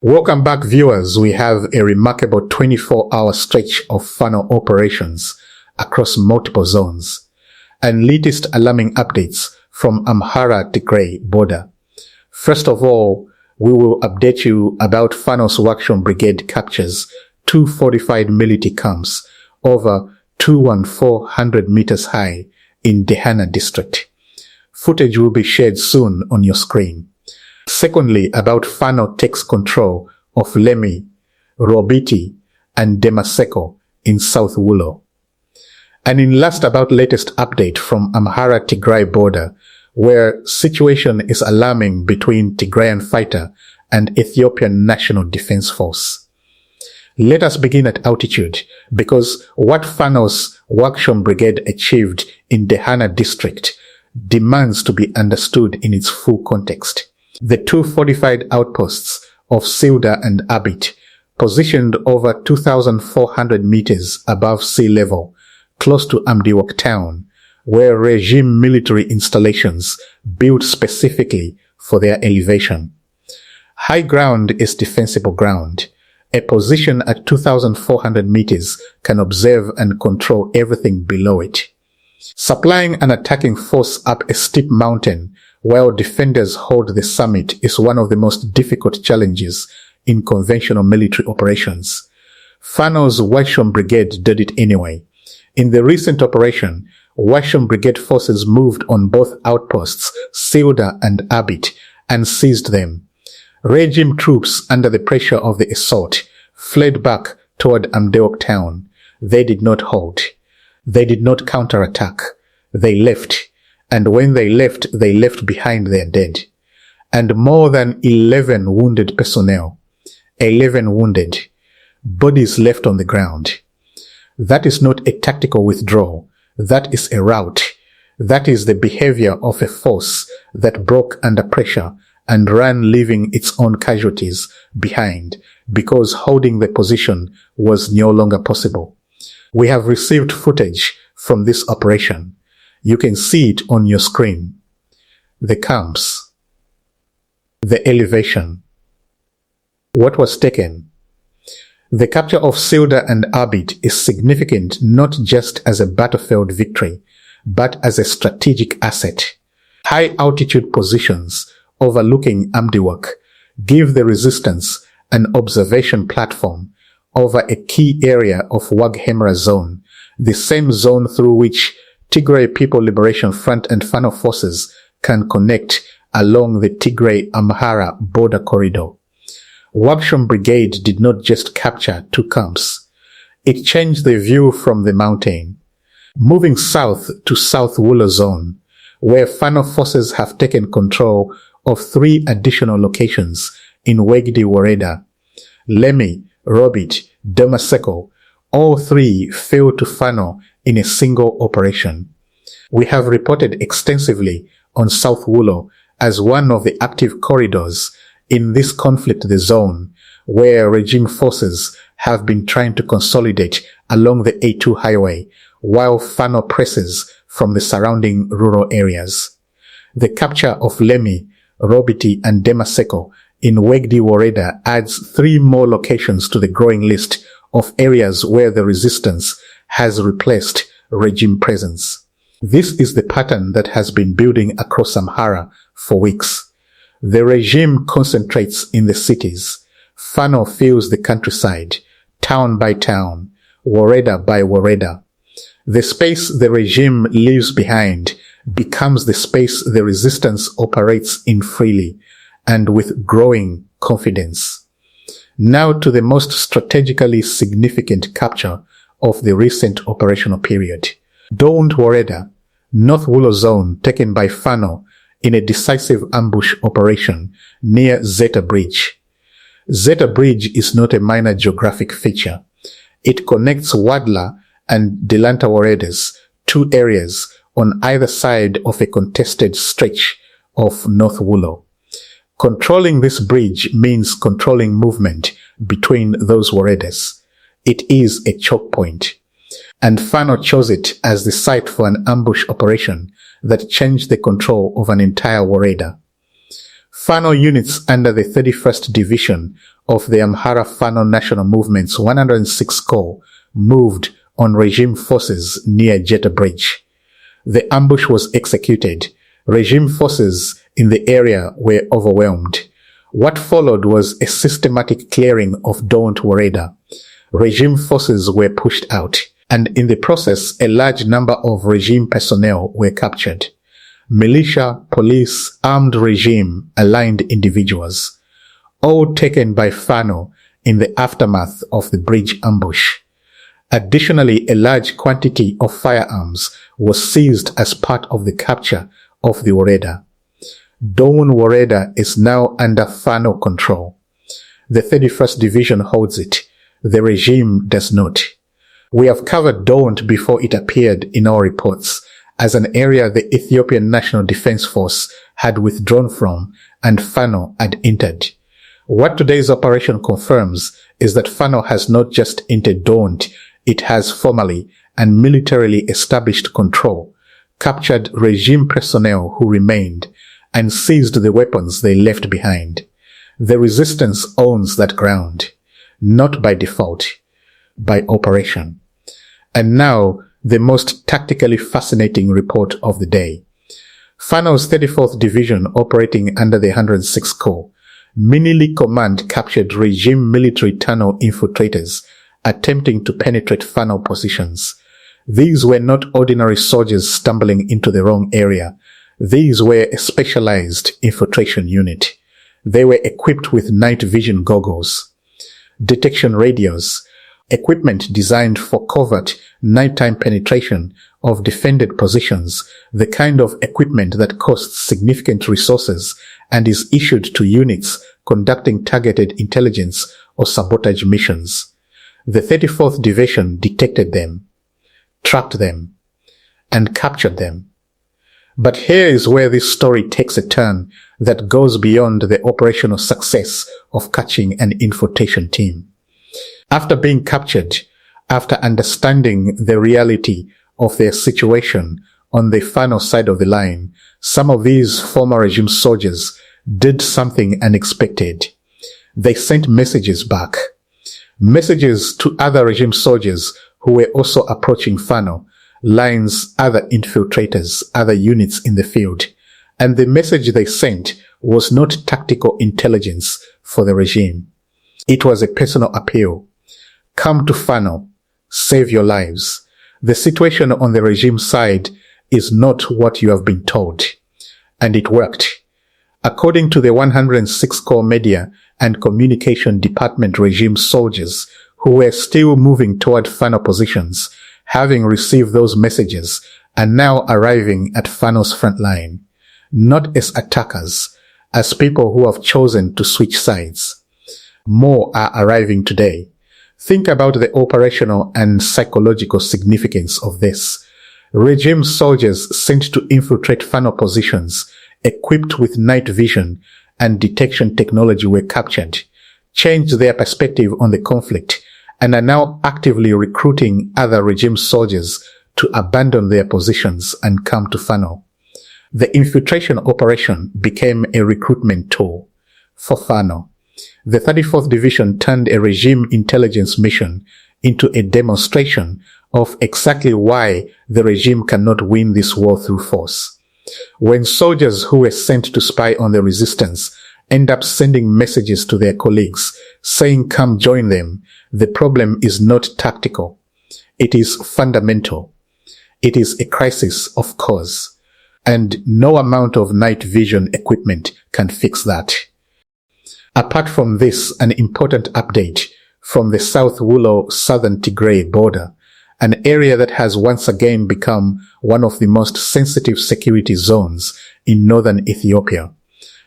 Welcome back, viewers. We have a remarkable 24-hour stretch of Fano operations across multiple zones and latest alarming updates from Amhara Tigray border. First of all, we will update you about Fano's Workshop Brigade captures two fortified military camps over 2,400 meters high in the Hana district. Footage will be shared soon on your screen. Secondly, about Fano takes control of Lemi, Robiti, and Demaseko in South Wolo. And in last about latest update from Amhara Tigray border, where situation is alarming between Tigrayan fighter and Ethiopian National Defense Force. Let us begin at altitude, because what Fano's Workshop Brigade achieved in the Hana district demands to be understood in its full context. The two fortified outposts of Silda and Abit, positioned over 2,400 meters above sea level, close to Amdiwak town, were regime military installations built specifically for their elevation. High ground is defensible ground. A position at 2,400 meters can observe and control everything below it. Supplying an attacking force up a steep mountain while defenders hold the summit is one of the most difficult challenges in conventional military operations. Fano's Workshop Brigade did it anyway. In the recent operation, Workshop Brigade forces moved on both outposts, Silda and Abit, and seized them. Regime troops, under the pressure of the assault, fled back toward Amdiwak town. They did not hold. They did not counterattack. They left. And when they left behind their dead. And more than 11 wounded personnel. 11 wounded. Bodies left on the ground. That is not a tactical withdrawal. That is a rout. That is the behavior of a force that broke under pressure and ran, leaving its own casualties behind because holding the position was no longer possible. We have received footage from this operation. You can see it on your screen. The camps. The elevation. What was taken? The capture of Silda and Abit is significant not just as a battlefield victory, but as a strategic asset. High altitude positions overlooking Amdiwak give the resistance an observation platform over a key area of Amhara zone, the same zone through which Tigray People Liberation Front and Fano forces can connect along the Tigray-Amhara border corridor. Workshop Brigade did not just capture two camps. It changed the view from the mountain. Moving south to South Wolo zone, where Fano forces have taken control of three additional locations in Wegdi Woreda, Lemi, Robit, Demaseko, all three fell to Fano in a single operation. We have reported extensively on South Wolo as one of the active corridors in this conflict zone where regime forces have been trying to consolidate along the A2 highway while Fano presses from the surrounding rural areas. The capture of Lemi, Robiti and Demaseko in Wegdi Woreda adds three more locations to the growing list of areas where the resistance has replaced regime presence. This is the pattern that has been building across Amhara for weeks. The regime concentrates in the cities. Fano fills the countryside, town by town, Woreda by Woreda. The space the regime leaves behind becomes the space the resistance operates in freely and with growing confidence. Now to the most strategically significant capture of the recent operational period. Downed Woreda, North Wolo zone taken by Fano in a decisive ambush operation near Zeta Bridge. Zeta Bridge is not a minor geographic feature. It connects Wadla and Delanta Woredas, two areas on either side of a contested stretch of North Wolo. Controlling this bridge means controlling movement between those Woredas. It is a choke point. And Fano chose it as the site for an ambush operation that changed the control of an entire Woreda. Fano units under the 31st Division of the Amhara Fano National Movement's 106 Corps moved on regime forces near Zeta Bridge. The ambush was executed. Regime forces in the area were overwhelmed. What followed was a systematic clearing of Dawned Wareda. Regime forces were pushed out, and in the process, a large number of regime personnel were captured. Militia, police, armed regime, aligned individuals, all taken by Fano in the aftermath of the bridge ambush. Additionally, a large quantity of firearms was seized as part of the capture of the Wareda. Dawn Wareda is now under Fano control. The 31st Division holds it. The regime does not. We have covered Dawn before it appeared in our reports as an area the Ethiopian National Defense Force had withdrawn from and Fano had entered. What today's operation confirms is that Fano has not just entered Dawn, it has formally and militarily established control, captured regime personnel who remained, and seized the weapons they left behind. The resistance owns that ground, not by default, by operation. And now, the most tactically fascinating report of the day. Fano's 34th Division, operating under the 106 Corps, Minili Command captured regime military tunnel infiltrators attempting to penetrate Fano positions. These were not ordinary soldiers stumbling into the wrong area. These were a specialized infiltration unit. They were equipped with night vision goggles, detection radios, equipment designed for covert nighttime penetration of defended positions, the kind of equipment that costs significant resources and is issued to units conducting targeted intelligence or sabotage missions. The 34th Division detected them, tracked them, and captured them. But here is where this story takes a turn that goes beyond the operational success of catching an infiltration team. After being captured, after understanding the reality of their situation on the Fano side of the line, some of these former regime soldiers did something unexpected. They sent messages back. Messages to other regime soldiers who were also approaching Fano, lines, other infiltrators, other units in the field. And the message they sent was not tactical intelligence for the regime. It was a personal appeal. Come to Fano. Save your lives. The situation on the regime side is not what you have been told. And it worked. According to the 106 Corps Media and Communication Department regime soldiers who were still moving toward Fano positions, having received those messages, are now arriving at Fano's front line, not as attackers, as people who have chosen to switch sides. More are arriving today. Think about the operational and psychological significance of this. Regime soldiers sent to infiltrate Fano positions, equipped with night vision and detection technology, were captured, changed their perspective on the conflict, and are now actively recruiting other regime soldiers to abandon their positions and come to Fano. The infiltration operation became a recruitment tool for Fano. The 34th Division turned a regime intelligence mission into a demonstration of exactly why the regime cannot win this war through force. When soldiers who were sent to spy on the resistance end up sending messages to their colleagues saying come join them, the problem is not tactical. It is fundamental. It is a crisis of cause. And no amount of night vision equipment can fix that. Apart from this, an important update from the South Wolo southern Tigray border, an area that has once again become one of the most sensitive security zones in northern Ethiopia.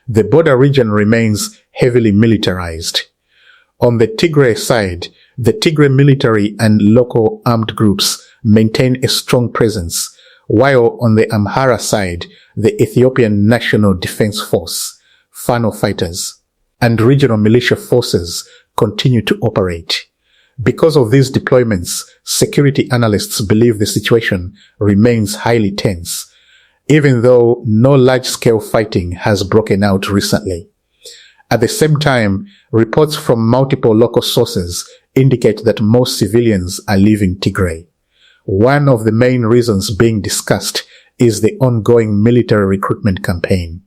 The border region remains heavily militarized. On the Tigray side, the Tigray military and local armed groups maintain a strong presence, while on the Amhara side, the Ethiopian National Defense Force, Fano fighters, and regional militia forces continue to operate. Because of these deployments, security analysts believe the situation remains highly tense. even though no large-scale fighting has broken out recently. At the same time, reports from multiple local sources indicate that most civilians are leaving Tigray. One of the main reasons being discussed is the ongoing military recruitment campaign,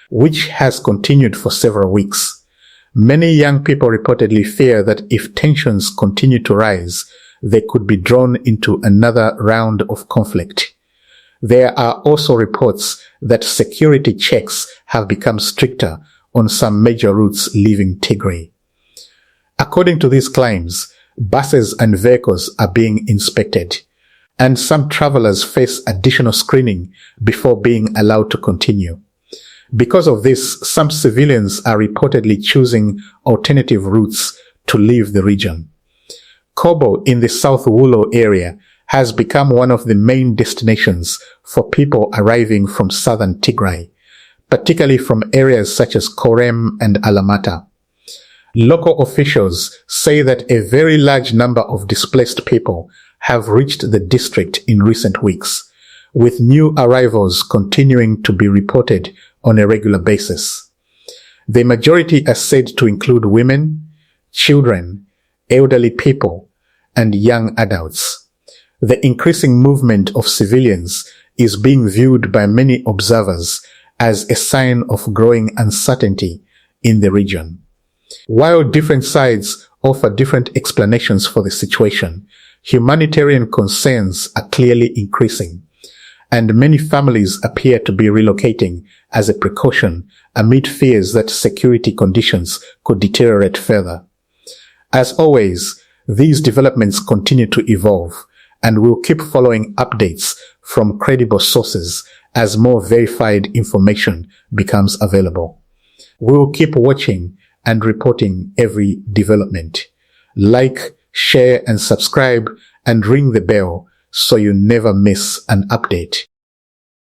which has continued for several weeks. Many young people reportedly fear that if tensions continue to rise, they could be drawn into another round of conflict. There are also reports that security checks have become stricter on some major routes leaving Tigray. According to these claims, buses and vehicles are being inspected, and some travelers face additional screening before being allowed to continue. Because of this, some civilians are reportedly choosing alternative routes to leave the region. Kobo in the South Wolo area has become one of the main destinations for people arriving from southern Tigray, particularly from areas such as Korem and Alamata. Local officials say that a very large number of displaced people have reached the district in recent weeks, with new arrivals continuing to be reported on a regular basis. The majority are said to include women, children, elderly people, and young adults. The increasing movement of civilians is being viewed by many observers as a sign of growing uncertainty in the region. While different sides offer different explanations for the situation, humanitarian concerns are clearly increasing, and many families appear to be relocating as a precaution amid fears that security conditions could deteriorate further. As always, these developments continue to evolve, and we'll keep following updates from credible sources as more verified information becomes available. We'll keep watching and reporting every development. Like, share, and subscribe, and ring the bell so you never miss an update.